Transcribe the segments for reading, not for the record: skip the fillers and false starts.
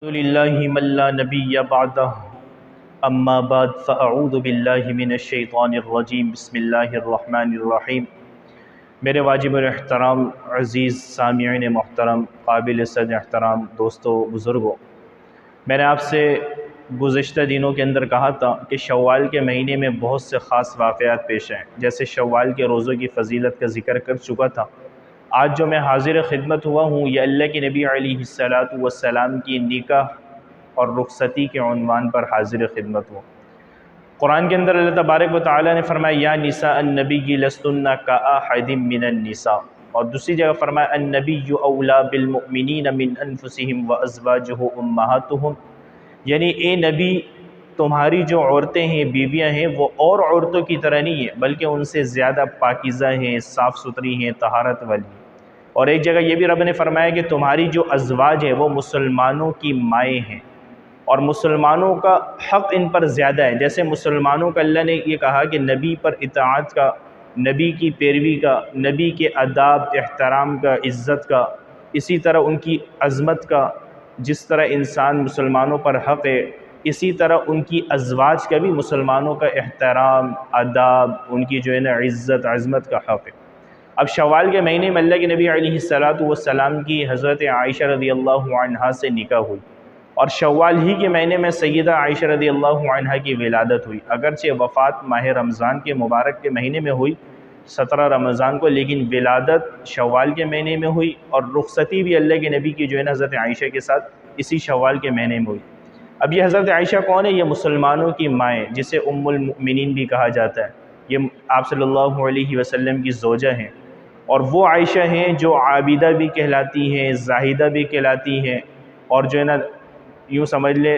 الحمد للہ من لا نبی بعدہ اما بعد فاعوذ باللہ من الشیطان الرجیم بسم اللہ الرحمن الرحیم۔ میرے واجب الاحترام عزیز سامعین محترم، قابل صد احترام دوستو بزرگوں، میں نے آپ سے گزشتہ دنوں کے اندر کہا تھا کہ شوال کے مہینے میں بہت سے خاص واقعات پیش ہیں، جیسے شوال کے روزوں کی فضیلت کا ذکر کر چکا تھا۔ آج جو میں حاضر خدمت ہوا ہوں یہ اللہ کے نبی علیہ السلام کی نکاح اور رخصتی کے عنوان پر حاضر خدمت ہوں۔ قرآن کے اندر اللہ تبارک و تعالی نے فرمایا یا نساء النبی لستن کاحد من النساء، اور دوسری جگہ فرمایا النبی اولی بالمؤمنین من انفسہم وازواجہ امہاتہم، یعنی اے نبی تمہاری جو عورتیں ہیں، بیویاں ہیں، وہ اور عورتوں کی طرح نہیں ہیں بلکہ ان سے زیادہ پاکیزہ ہیں، صاف ستھری ہیں، طہارت والی ہیں۔ اور ایک جگہ یہ بھی رب نے فرمایا کہ تمہاری جو ازواج ہیں وہ مسلمانوں کی مائیں ہیں، اور مسلمانوں کا حق ان پر زیادہ ہے۔ جیسے مسلمانوں کا اللہ نے یہ کہا کہ نبی پر اطاعت کا، نبی کی پیروی کا، نبی کے آداب احترام کا، عزت کا، اسی طرح ان کی عظمت کا، جس طرح انسان مسلمانوں پر حق ہے، اسی طرح ان کی ازواج کا بھی مسلمانوں کا احترام، آداب، ان کی جو ہے نا عزت عظمت کا حق ہے۔ اب شوال کے مہینے میں اللہ کے نبی علیہ السلام کی حضرت عائشہ رضی اللہ عنہا سے نکاح ہوئی، اور شوال ہی کے مہینے میں سیدہ عائشہ رضی اللہ عنہا کی ولادت ہوئی۔ اگرچہ وفات ماہ رمضان کے مبارک کے مہینے میں ہوئی 17 رمضان کو، لیکن ولادت شوال کے مہینے میں ہوئی، اور رخصتی بھی اللہ کے نبی کی جو ہے نا حضرت عائشہ کے ساتھ اسی شوال کے مہینے میں ہوئی۔ اب یہ حضرت عائشہ کون ہے؟ یہ مسلمانوں کی مائیں، جسے ام المؤمنین بھی کہا جاتا ہے، یہ آپ صلی اللہ علیہ وسلم کی زوجہ ہیں، اور وہ عائشہ ہیں جو عابدہ بھی کہلاتی ہیں، زاہدہ بھی کہلاتی ہیں، اور جو ہے نا یوں سمجھ لے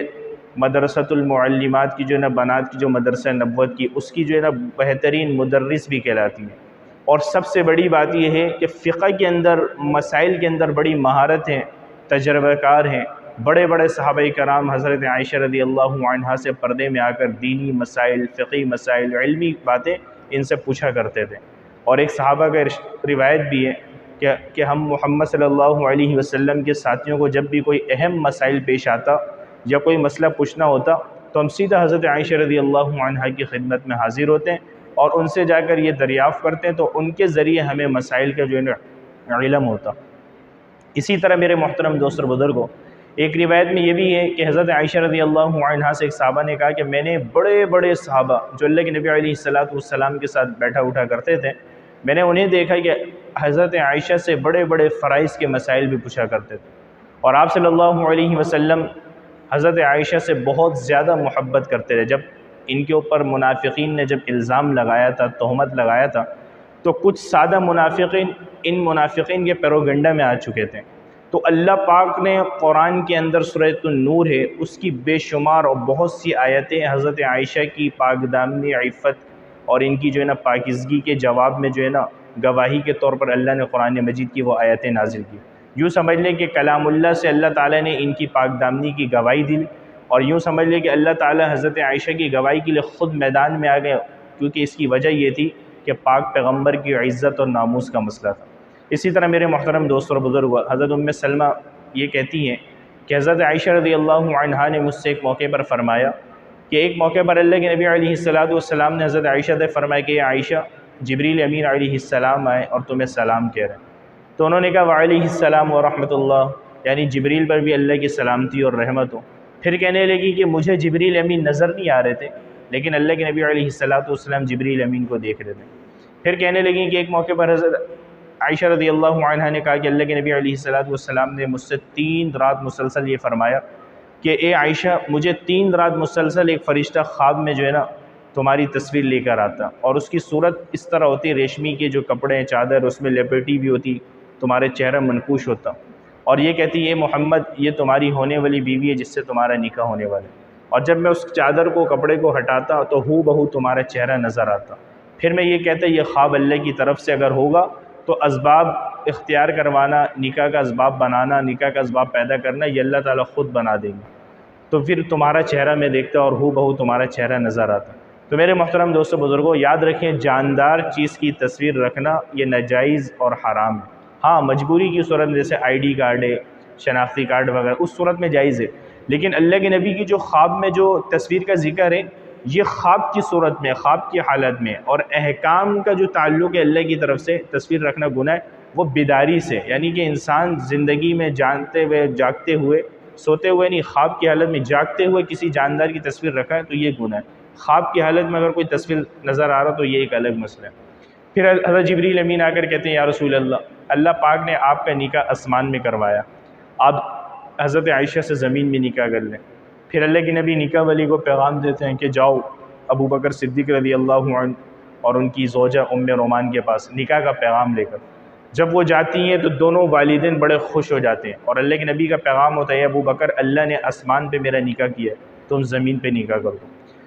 مدرسۃ المعلمات کی جو ہے نا بنات کی جو مدرسہ نبوت کی، اس کی جو ہے نا بہترین مدرس بھی کہلاتی ہیں۔ اور سب سے بڑی بات یہ ہے کہ فقہ کے اندر، مسائل کے اندر بڑی مہارت ہیں، تجربہ کار ہیں۔ بڑے بڑے صحابہ کرام حضرت عائشہ رضی اللہ عنہا سے پردے میں آ کر دینی مسائل، فقہی مسائل، علمی باتیں ان سے پوچھا کرتے تھے۔ اور ایک صحابہ کا روایت بھی ہے کہ ہم محمد صلی اللہ علیہ وسلم کے ساتھیوں کو جب بھی کوئی اہم مسائل پیش آتا یا کوئی مسئلہ پوچھنا ہوتا تو ہم سیدھا حضرت عائشہ رضی اللہ عنہا کی خدمت میں حاضر ہوتے ہیں اور ان سے جا کر یہ دریافت کرتے ہیں، تو ان کے ذریعے ہمیں مسائل کا جو ہے علم ہوتا۔ اسی طرح میرے محترم دوست اور بزرگوں، ایک روایت میں یہ بھی ہے کہ حضرت عائشہ رضی اللہ عنہا سے ایک صحابہ نے کہا کہ میں نے بڑے بڑے صحابہ جو اللہ کے نبی علیہ السلام کے ساتھ بیٹھا اٹھا کرتے تھے، میں نے انہیں دیکھا کہ حضرت عائشہ سے بڑے بڑے فرائض کے مسائل بھی پوچھا کرتے تھے، اور آپ صلی اللہ علیہ وسلم حضرت عائشہ سے بہت زیادہ محبت کرتے تھے۔ جب ان کے اوپر منافقین نے جب الزام لگایا تھا، تہمت لگایا تھا، تو کچھ سادہ منافقین ان منافقین کے پیروگنڈا میں آ چکے تھے، تو اللہ پاک نے قرآن کے اندر سورۃ النور ہے، اس کی بے شمار اور بہت سی آیتیں حضرت عائشہ کی پاک دامنی، عفت اور ان کی جو ہے نا پاکیزگی کے جواب میں جو ہے نا گواہی کے طور پر اللہ نے قرآن مجید کی وہ آیتیں نازل کی۔ یوں سمجھ لیں کہ کلام اللہ سے اللہ تعالیٰ نے ان کی پاک دامنی کی گواہی دی، اور یوں سمجھ لیں کہ اللہ تعالیٰ حضرت عائشہ کی گواہی کے لیے خود میدان میں آ گئے، کیونکہ اس کی وجہ یہ تھی کہ پاک پیغمبر کی عزت اور ناموس کا مسئلہ تھا۔ اسی طرح میرے محترم دوست اور بزرگ، حضرت ام سلمہ یہ کہتی ہیں کہ حضرت عائشہ رضی اللہ عنہا نے مجھ سے ایک موقع پر فرمایا کہ ایک موقع پر اللہ کے نبی علیہ السلام نے حضرت عائشہ سے فرمایا کہ عائشہ، جبریل امین علیہ السلام آئے اور تمہیں سلام کہہ رہے ہیں۔ تو انہوں نے کہا وعلیہ السلام ورحمۃ اللہ، یعنی جبریل پر بھی اللہ کی سلامتی اور رحمت ہو۔ پھر کہنے لگی کہ مجھے جبریل امین نظر نہیں آ رہے تھے، لیکن اللہ کے نبی علیہ السلام جبریل امین کو دیکھ رہے تھے۔ پھر کہنے لگی کہ ایک موقع پر حضرت عائشہ رضی اللہ عنہا نے کہا کہ اللہ کے نبی علیہ السلام نے مجھ سے 3 رات مسلسل یہ فرمایا کہ اے عائشہ، مجھے 3 رات مسلسل ایک فرشتہ خواب میں جو ہے نا تمہاری تصویر لے کر آتا، اور اس کی صورت اس طرح ہوتی، ریشمی کے جو کپڑے ہیں، چادر اس میں لپیٹی بھی ہوتی، تمہارے چہرہ منقوش ہوتا، اور یہ کہتی اے محمد، یہ تمہاری ہونے والی بیوی ہے جس سے تمہارا نکاح ہونے والا ہے۔ اور جب میں اس چادر کو، کپڑے کو ہٹاتا تو ہو بہو تمہارا چہرہ نظر آتا۔ پھر میں یہ کہتا یہ خواب اللہ کی طرف سے اگر ہوگا تو اسباب اختیار کروانا، نکاح کا اسباب بنانا، نکاح کا اسباب پیدا کرنا، یہ اللہ تعالیٰ خود بنا دیں گے، تو پھر تمہارا چہرہ میں دیکھتا اور ہو بہو تمہارا چہرہ نظر آتا۔ تو میرے محترم دوستو بزرگوں، یاد رکھیں جاندار چیز کی تصویر رکھنا یہ ناجائز اور حرام ہے۔ ہاں مجبوری کی صورت میں، جیسے ID کارڈ ہے، شناختی کارڈ وغیرہ، اس صورت میں جائز ہے، لیکن اللہ کے نبی کی جو خواب میں جو تصویر کا ذکر ہے یہ خواب کی صورت میں، خواب کی حالت میں، اور احکام کا جو تعلق ہے اللہ کی طرف سے تصویر رکھنا گناہ ہے وہ بیداری سے، یعنی کہ انسان زندگی میں جانتے ہوئے جاگتے ہوئے، سوتے ہوئے نہیں، خواب کی حالت میں جاگتے ہوئے کسی جاندار کی تصویر رکھا ہے تو یہ گناہ ہے۔ خواب کی حالت میں اگر کوئی تصویر نظر آ رہا تو یہ ایک الگ مسئلہ ہے۔ پھر حضرت جبریل امین آ کر کہتے ہیں یا رسول اللہ پاک نے آپ کا نکاح آسمان میں کروایا، آپ حضرت عائشہ سے زمین میں نکاح کر لیں۔ پھر اللہ کے نبی نکاح والی کو پیغام دیتے ہیں کہ جاؤ ابو بکر صدیق رضی اللہ عنہ اور ان کی زوجہ ام رومان کے پاس نکاح کا پیغام لے کر۔ جب وہ جاتی ہیں تو دونوں والدین بڑے خوش ہو جاتے ہیں، اور اللہ کے نبی کا پیغام ہوتا ہے ابو بکر اللہ نے آسمان پہ میرا نکاح کیا ہے تم زمین پہ نکاح کرو۔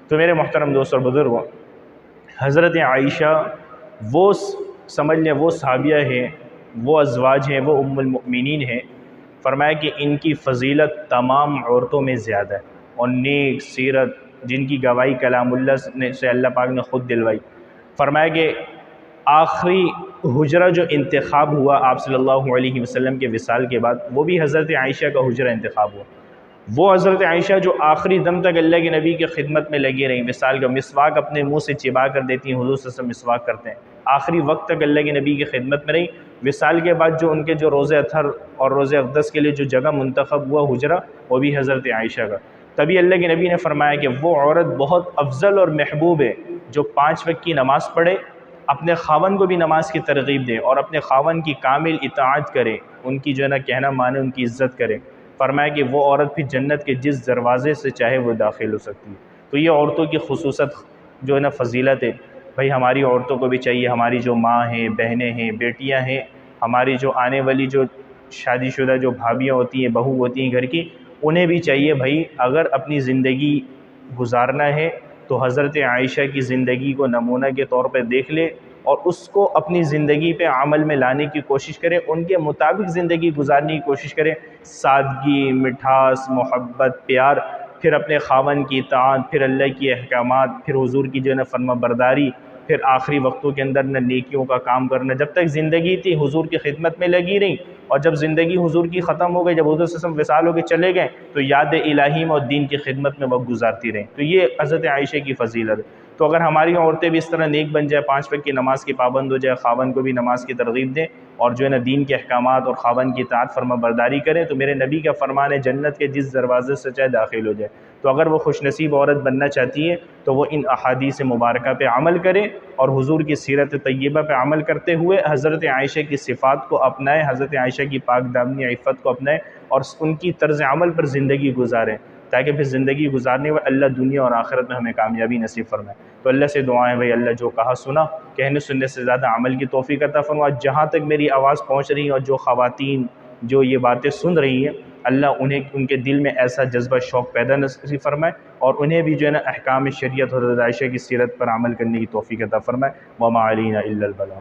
تو میرے محترم دوست اور بزرگوں، حضرت عائشہ وہ سمجھ لیں وہ صحابیہ ہیں، وہ ازواج ہیں، وہ ام المؤمنین ہیں، فرمایا کہ ان کی فضیلت تمام عورتوں میں زیادہ ہے، اور نیک سیرت جن کی گواہی کلام اللہ سے اللہ پاک نے خود دلوائی۔ فرمایا کہ آخری حجرہ جو انتخاب ہوا آپ صلی اللہ علیہ وسلم کے وصال کے بعد وہ بھی حضرت عائشہ کا حجرہ انتخاب ہوا۔ وہ حضرت عائشہ جو آخری دم تک اللہ کے نبی کی خدمت میں لگی رہیں، وصال کا مسواک اپنے منہ سے چبا کر دیتی ہیں، حضور صلی اللہ علیہ وسلم مسواک کرتے ہیں، آخری وقت تک اللہ کے نبی کی خدمت میں رہیں۔ وصال کے بعد جو ان کے جو روزہ اطہر اور روزہ اقدس کے لیے جو جگہ منتخب ہوا حجرہ وہ بھی حضرت عائشہ کا۔ تبھی اللہ کے نبی نے فرمایا کہ وہ عورت بہت افضل اور محبوب ہے جو 5 وقت کی نماز پڑھے، اپنے خاوند کو بھی نماز کی ترغیب دے اور اپنے خاوند کی کامل اطاعت کرے، ان کی جو ہے نا کہنا مانے، ان کی عزت کرے۔ فرمایا کہ وہ عورت پھر جنت کے جس دروازے سے چاہے وہ داخل ہو سکتی ہے۔ تو یہ عورتوں کی خصوصت جو ہے نا فضیلت ہے، بھائی ہماری عورتوں کو بھی چاہیے، ہماری جو ماں ہیں، بہنیں ہیں، بیٹیاں ہیں، ہماری جو آنے والی جو شادی شدہ جو بھابیاں ہوتی ہیں، بہو ہوتی ہیں گھر کی، انہیں بھی چاہیے بھائی اگر اپنی زندگی گزارنا ہے تو حضرت عائشہ کی زندگی کو نمونہ کے طور پہ دیکھ لے اور اس کو اپنی زندگی پہ عمل میں لانے کی کوشش کرے، ان کے مطابق زندگی گزارنے کی کوشش کرے، سادگی، مٹھاس، محبت، پیار، پھر اپنے خاوند کی اطاعت، پھر اللہ کی احکامات، پھر حضور کی جو ہے نا فرما برداری، پھر آخری وقتوں کے اندر نہ نیکیوں کا کام کرنا۔ جب تک زندگی تھی حضور کی خدمت میں لگی رہی، اور جب زندگی حضور کی ختم ہو گئی، جب حضور صلی اللہ علیہ وسلم وصال ہو کے چلے گئے تو یاد الہی میں اور دین کی خدمت میں وقت گزارتی رہیں۔ تو یہ حضرت عائشہ کی فضیلت ہے۔ تو اگر ہماری عورتیں بھی اس طرح نیک بن جائے، 5 وقت کی نماز کی پابند ہو جائے، خاوند کو بھی نماز کی ترغیب دیں اور جو ہے نا دین کے احکامات اور خاوند کی اطاعت فرما برداری کریں، تو میرے نبی کا فرمان ہے جنت کے جس دروازے سے چاہے داخل ہو جائے۔ تو اگر وہ خوش نصیب عورت بننا چاہتی ہے تو وہ ان احادیث مبارکہ پہ عمل کرے اور حضور کی سیرت طیبہ پہ عمل کرتے ہوئے حضرت عائشہ کی صفات کو اپنائے، حضرت عائشہ کی پاک دامنی عفت کو اپنائے اور ان کی طرز عمل پر زندگی گزاریں، تاکہ پھر زندگی گزارنے میں اللہ دنیا اور آخرت میں ہمیں کامیابی نصیب فرمائے۔ تو اللہ سے دعائیں بھائی اللہ جو کہا سنا، کہنے سننے سے زیادہ عمل کی توفیق عطا فرما۔ جہاں تک میری آواز پہنچ رہی ہے اور جو خواتین جو یہ باتیں سن رہی ہیں، اللہ انہیں ان کے دل میں ایسا جذبہ شوق پیدا نصیب فرمائے اور انہیں بھی جو ہے نا احکام شریعت حضرت عائشہ کی سیرت پر عمل کرنے کی توفیق عطا فرمائے۔ وما علینا الا البلاغ۔